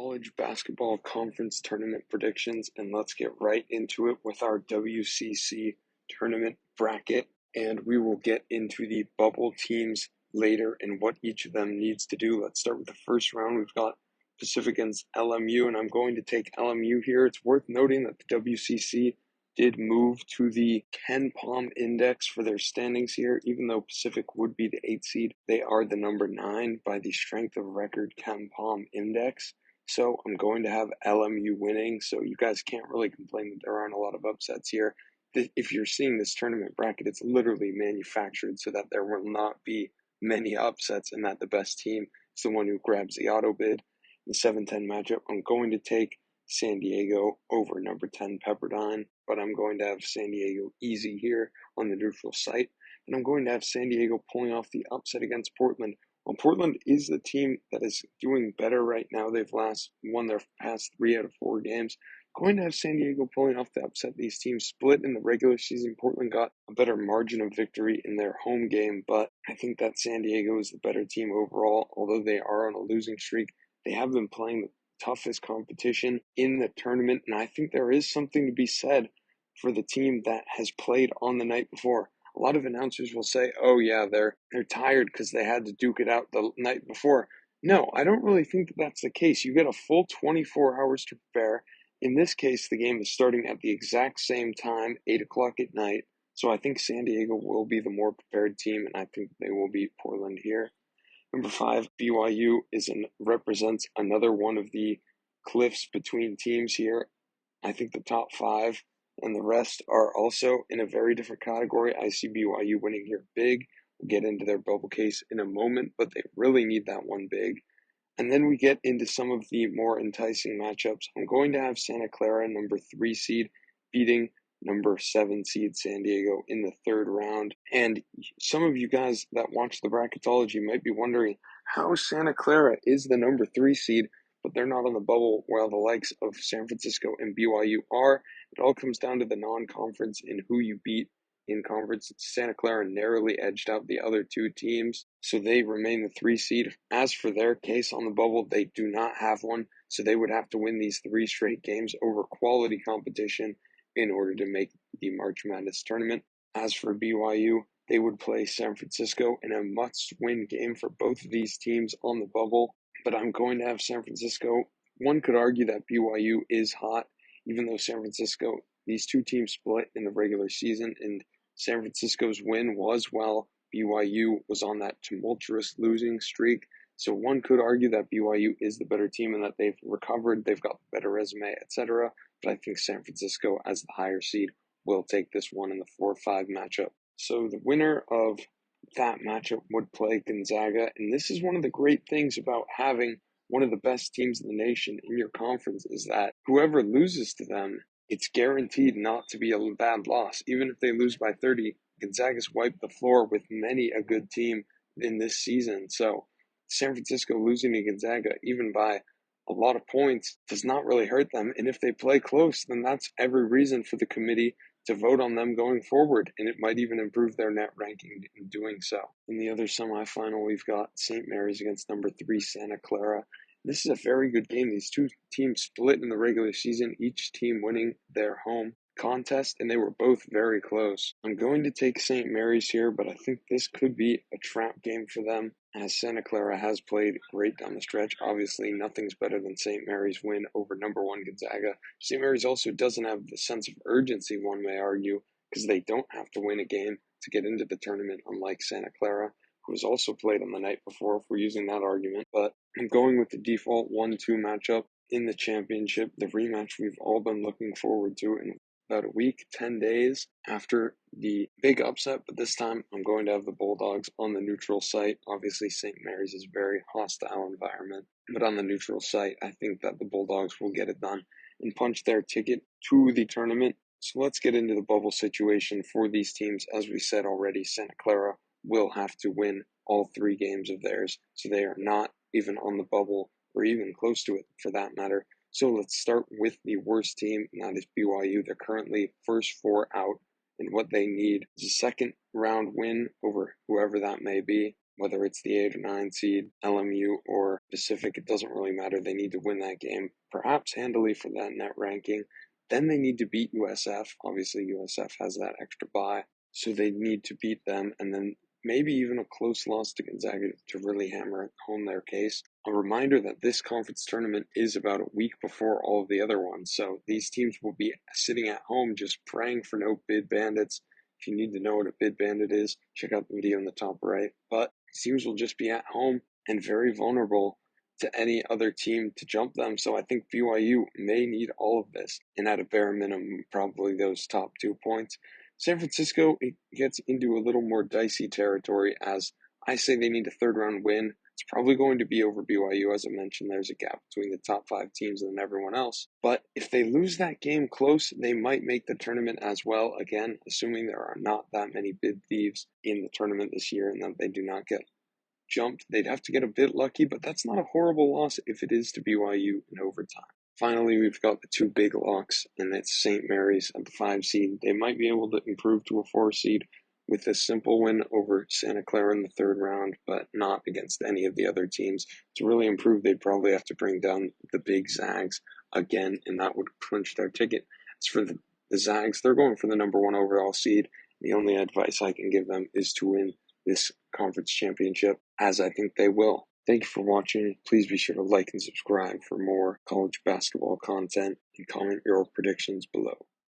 college basketball conference tournament predictions, and let's get right into it with our WCC tournament bracket. And we will get into the bubble teams later and what each of them needs to do. Let's start with the first round. We've got Pacific against LMU, and I'm going to take LMU here. It's worth noting that the WCC did move to the Ken Palm Index for their standings here. Even though Pacific would be the 8th seed, they are the number 9 by the strength of record Ken Palm Index. So I'm going to have LMU winning, so you guys can't really complain that there aren't a lot of upsets here. If you're seeing this tournament bracket, it's literally manufactured so that there will not be many upsets and that the best team is the one who grabs the auto bid. In the 7-10 matchup, I'm going to take San Diego over number 10 Pepperdine, but I'm going to have San Diego easy here on the neutral site, and I'm going to have San Diego pulling off the upset against Portland. Well, Portland is the team that is doing better right now. They've won their past 3 out of 4 games. Going to have San Diego pulling off the upset. These teams split in the regular season. Portland got a better margin of victory in their home game, but I think that San Diego is the better team overall. Although they are on a losing streak, they have been playing the toughest competition in the tournament, and I think there is something to be said for the team that has played on the night before. A lot of announcers will say, oh yeah, they're tired because they had to duke it out the night before. No, I don't really think that that's the case. You get a full 24 hours to prepare. In this case, the game is starting at the exact same time, 8 o'clock at night. So I think San Diego will be the more prepared team, and I think they will beat Portland here. Number 5, BYU represents another one of the cliffs between teams here. I think the top 5 and the rest are also in a very different category. I see BYU winning here big. We'll get into their bubble case in a moment, but they really need that one big. And then we get into some of the more enticing matchups. I'm going to have Santa Clara, number 3 seed, beating number 7 seed San Diego in the 3rd round. And some of you guys that watch the bracketology might be wondering how Santa Clara is the number 3 seed, but they're not on the bubble while the likes of San Francisco and BYU are. It all comes down to the non-conference and who you beat in conference. Santa Clara narrowly edged out the other 2 teams, so they remain the 3 seed. As for their case on the bubble, they do not have one, so they would have to win these 3 straight games over quality competition in order to make the March Madness tournament. As for BYU, they would play San Francisco in a must-win game for both of these teams on the bubble, but I'm going to have San Francisco. One could argue that BYU is hot, even though San Francisco, these 2 teams split in the regular season, and San Francisco's win was while BYU was on that tumultuous losing streak. So one could argue that BYU is the better team and that they've recovered, they've got the better resume, etc. But I think San Francisco, as the higher seed, will take this one in the 4-5 matchup. So the winner of that matchup would play Gonzaga, and this is one of the great things about having one of the best teams in the nation in your conference is that whoever loses to them, it's guaranteed not to be a bad loss. Even if they lose by 30, Gonzaga's wiped the floor with many a good team in this season. So San Francisco losing to Gonzaga, even by a lot of points, does not really hurt them. And if they play close, then that's every reason for the committee to vote on them going forward, and it might even improve their net ranking in doing so. In the other semifinal, we've got St. Mary's against number 3 Santa Clara. This is a very good game. These 2 teams split in the regular season, each team winning their home contest, and they were both very close. I'm going to take St. Mary's here, but I think this could be a trap game for them, as Santa Clara has played great down the stretch. Obviously, nothing's better than St. Mary's win over number 1 Gonzaga. St. Mary's also doesn't have the sense of urgency, one may argue, because they don't have to win a game to get into the tournament, unlike Santa Clara, who was also played on the night before, if we're using that argument. But I'm going with the default 1-2 matchup in the championship, the rematch we've all been looking forward to in about a week, 10 days after the big upset, but this time I'm going to have the Bulldogs on the neutral site. Obviously, St. Mary's is a very hostile environment, but on the neutral site, I think that the Bulldogs will get it done and punch their ticket to the tournament. So let's get into the bubble situation for these teams. As we said already, Santa Clara will have to win all 3 games of theirs, so they are not even on the bubble or even close to it for that matter. So let's start with the worst team, and that is BYU. They're currently first 4 out, and what they need is a second round win over whoever that may be. whether it's the 8 or 9 seed, LMU or Pacific, it doesn't really matter. They need to win that game, perhaps handily for that net ranking. Then they need to beat USF. Obviously, USF has that extra bye, so they need to beat them, and then maybe even a close loss to Gonzaga to really hammer home their case. A reminder that this conference tournament is about a week before all of the other ones, so these teams will be sitting at home just praying for no bid bandits. If you need to know what a bid bandit is, check out the video in the top right. But teams will just be at home and very vulnerable to any other team to jump them. So I think BYU may need all of this, and at a bare minimum, probably those top 2 points. San Francisco, it gets into a little more dicey territory, as I say they need a third-round win. It's probably going to be over BYU. As I mentioned, there's a gap between the top 5 teams and everyone else. But if they lose that game close, they might make the tournament as well. Again, assuming there are not that many bid thieves in the tournament this year and that they do not get jumped. They'd have to get a bit lucky, but that's not a horrible loss if it is to BYU in overtime. Finally, we've got the 2 big locks, and that's St. Mary's at the 5 seed. They might be able to improve to a 4 seed with a simple win over Santa Clara in the 3rd round, but not against any of the other teams. To really improve, they'd probably have to bring down the big Zags again, and that would clinch their ticket. As for the Zags, they're going for the number 1 overall seed. The only advice I can give them is to win this conference championship, as I think they will. Thank you for watching. Please be sure to like and subscribe for more college basketball content and comment your predictions below.